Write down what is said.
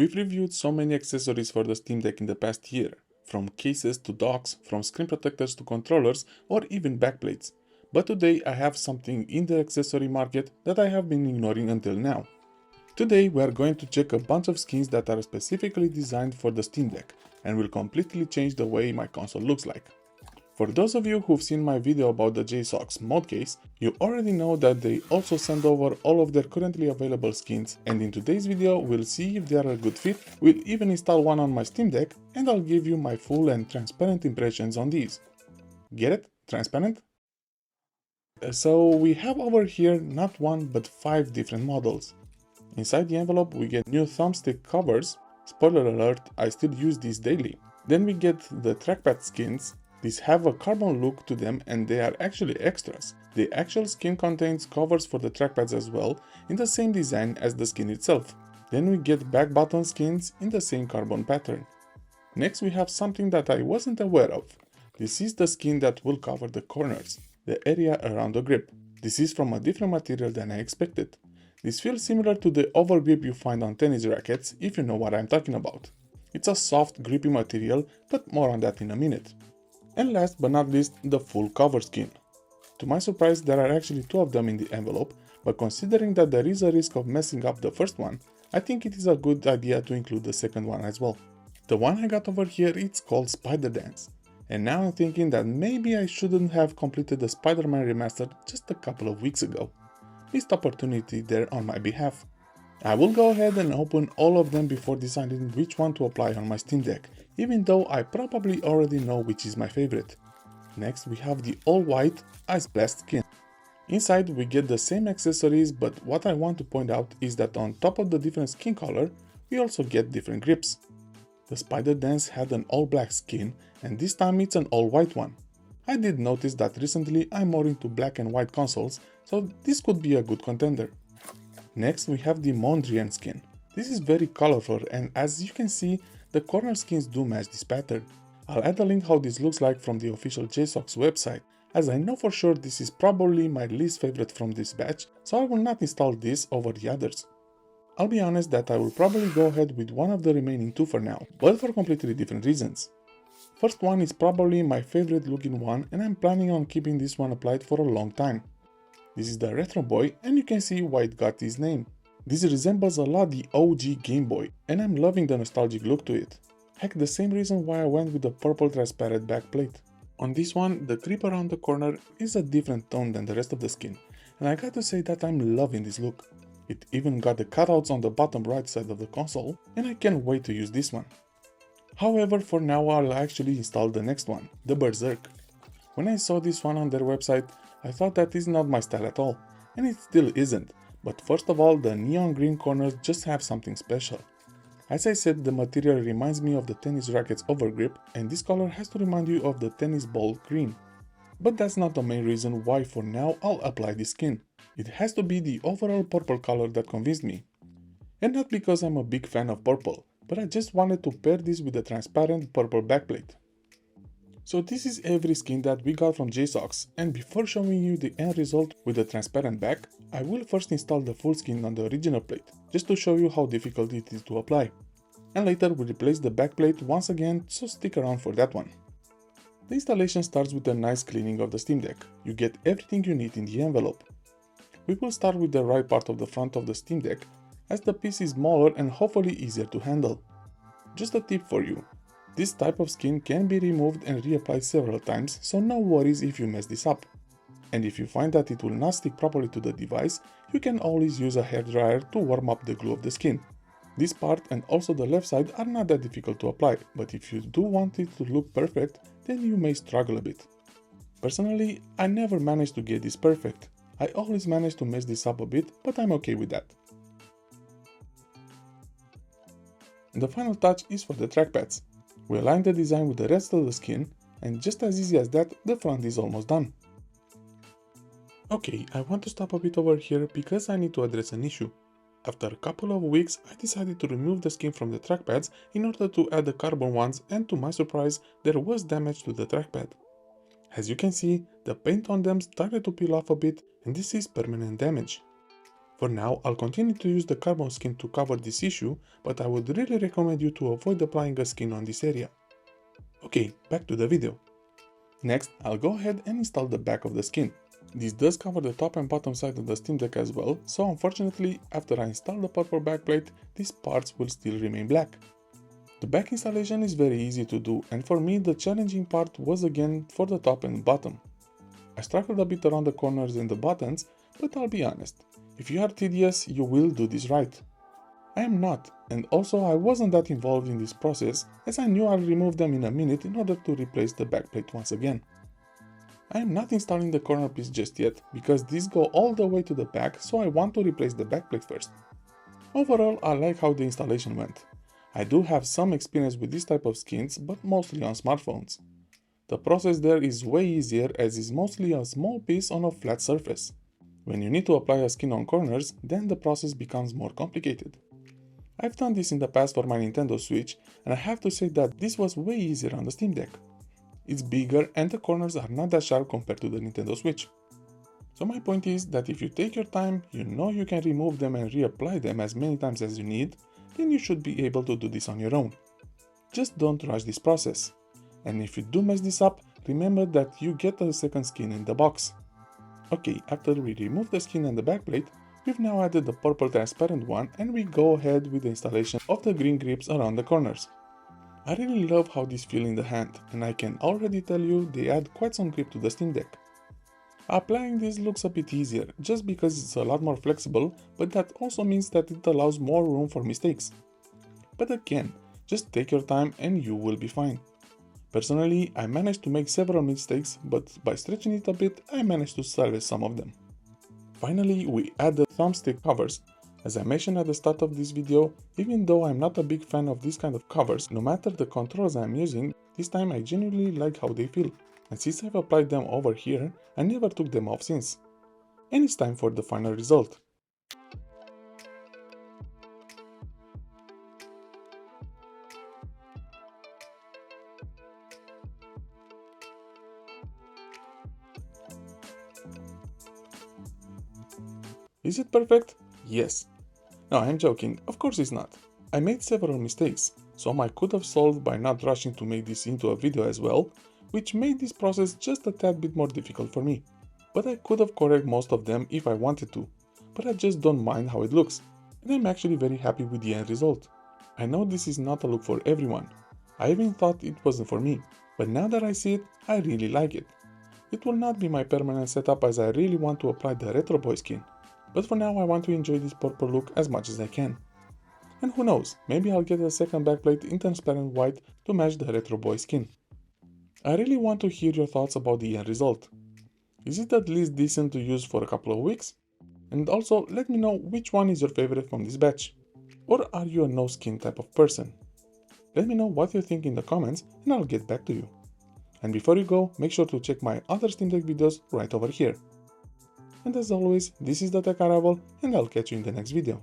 We've reviewed so many accessories for the Steam Deck in the past year, from cases to docks, from screen protectors to controllers, or even backplates. But today I have something in the accessory market that I have been ignoring until now. Today we are going to check a bunch of skins that are specifically designed for the Steam Deck and will completely change the way my console looks like. For those of you who've seen my video about the Jsaux mod case, you already know that they also send over all of their currently available skins, and in today's video we'll see if they are a good fit, we'll even install one on my Steam Deck, and I'll give you my full and transparent impressions on these. Get it? Transparent? So we have over here not one but 5 different models. Inside the envelope we get new thumbstick covers. Spoiler alert, I still use these daily. Then we get the trackpad skins. These have a carbon look to them and they are actually extras. The actual skin contains covers for the trackpads as well, in the same design as the skin itself. Then we get back button skins in the same carbon pattern. Next we have something that I wasn't aware of. This is the skin that will cover the corners, the area around the grip. This is from a different material than I expected. This feels similar to the oval grip you find on tennis rackets, if you know what I'm talking about. It's a soft, grippy material, but more on that in a minute. And last but not least, the full cover skin. To my surprise, there are actually 2 of them in the envelope, but considering that there is a risk of messing up the first one, I think it is a good idea to include the second one as well. The one I got over here, it's called Spider Dance. And now I'm thinking that maybe I shouldn't have completed the Spider-Man remastered just a couple of weeks ago. Missed opportunity there on my behalf. I will go ahead and open all of them before deciding which one to apply on my Steam Deck, even though I probably already know which is my favorite. Next we have the all-white Ice Blast skin. Inside we get the same accessories, but what I want to point out is that on top of the different skin color, we also get different grips. The Spider Dance had an all-black skin, and this time it's an all-white one. I did notice that recently I'm more into black and white consoles, so this could be a good contender. Next we have the Mondrian skin. This is very colorful and as you can see, the corner skins do match this pattern. I'll add a link how this looks like from the official Jsaux website, as I know for sure this is probably my least favorite from this batch, so I will not install this over the others. I'll be honest that I will probably go ahead with one of the remaining 2 for now, but for completely different reasons. First one is probably my favorite looking one and I'm planning on keeping this one applied for a long time. This is the Retro Boy and you can see why it got its name. This resembles a lot the OG Game Boy and I'm loving the nostalgic look to it. Heck, the same reason why I went with the purple transparent backplate. On this one, the grip around the corner is a different tone than the rest of the skin, and I got to say that I'm loving this look. It even got the cutouts on the bottom right side of the console and I can't wait to use this one. However, for now I'll actually install the next one, the Berserk. When I saw this one on their website, I thought that is not my style at all, and it still isn't, but first of all the neon green corners just have something special. As I said, the material reminds me of the tennis racket's overgrip, and this color has to remind you of the tennis ball green. But that's not the main reason why for now I'll apply this skin. It has to be the overall purple color that convinced me. And not because I'm a big fan of purple, but I just wanted to pair this with a transparent purple backplate. So this is every skin that we got from Jsaux, and before showing you the end result with the transparent back, I will first install the full skin on the original plate, just to show you how difficult it is to apply. And later we replace the backplate once again, so stick around for that one. The installation starts with a nice cleaning of the Steam Deck. You get everything you need in the envelope. We will start with the right part of the front of the Steam Deck, as the piece is smaller and hopefully easier to handle. Just a tip for you. This type of skin can be removed and reapplied several times, so no worries if you mess this up. And if you find that it will not stick properly to the device, you can always use a hairdryer to warm up the glue of the skin. This part and also the left side are not that difficult to apply, but if you do want it to look perfect, then you may struggle a bit. Personally, I never managed to get this perfect. I always manage to mess this up a bit, but I'm okay with that. The final touch is for the trackpads. We align the design with the rest of the skin, and just as easy as that, the front is almost done. Okay, I want to stop a bit over here because I need to address an issue. After a couple of weeks, I decided to remove the skin from the trackpads in order to add the carbon ones, and to my surprise, there was damage to the trackpad. As you can see, the paint on them started to peel off a bit, and this is permanent damage. For now, I'll continue to use the carbon skin to cover this issue, but I would really recommend you to avoid applying a skin on this area. Okay, back to the video. Next, I'll go ahead and install the back of the skin. This does cover the top and bottom side of the Steam Deck as well, so unfortunately, after I install the purple backplate, these parts will still remain black. The back installation is very easy to do, and for me the challenging part was again for the top and bottom. I struggled a bit around the corners and the buttons, but I'll be honest, if you are tedious, you will do this right. I am not, and also I wasn't that involved in this process, as I knew I'll remove them in a minute in order to replace the backplate once again. I am not installing the corner piece just yet, because these go all the way to the back, so I want to replace the backplate first. Overall, I like how the installation went. I do have some experience with this type of skins, but mostly on smartphones. The process there is way easier as it's mostly a small piece on a flat surface. When you need to apply a skin on corners, then the process becomes more complicated. I've done this in the past for my Nintendo Switch, and I have to say that this was way easier on the Steam Deck. It's bigger and the corners are not that sharp compared to the Nintendo Switch. So my point is that if you take your time, you know you can remove them and reapply them as many times as you need, then you should be able to do this on your own. Just don't rush this process. And if you do mess this up, remember that you get a second skin in the box. Okay, after we remove the skin and the backplate, we've now added the purple transparent one and we go ahead with the installation of the green grips around the corners. I really love how these feel in the hand, and I can already tell you they add quite some grip to the Steam Deck. Applying this looks a bit easier, just because it's a lot more flexible, but that also means that it allows more room for mistakes. But again, just take your time and you will be fine. Personally, I managed to make several mistakes, but by stretching it a bit, I managed to salvage some of them. Finally, we add the thumbstick covers. As I mentioned at the start of this video, even though I'm not a big fan of this kind of covers, no matter the controls I'm using, this time I genuinely like how they feel. And since I've applied them over here, I never took them off since. And it's time for the final result. Is it perfect? Yes. No, I'm joking, of course it's not. I made several mistakes, some I could have solved by not rushing to make this into a video as well, which made this process just a tad bit more difficult for me. But I could have corrected most of them if I wanted to, but I just don't mind how it looks, and I'm actually very happy with the end result. I know this is not a look for everyone. I even thought it wasn't for me, but now that I see it, I really like it. It will not be my permanent setup as I really want to apply the Retro Boy skin. But for now I want to enjoy this purple look as much as I can. And who knows, maybe I'll get a second backplate in transparent white to match the Retro Boy skin. I really want to hear your thoughts about the end result. Is it at least decent to use for a couple of weeks? And also let me know which one is your favorite from this batch. Or are you a no skin type of person? Let me know what you think in the comments and I'll get back to you. And before you go, make sure to check my other Steam Deck videos right over here. And as always, this is the Tech Arrival, and I'll catch you in the next video.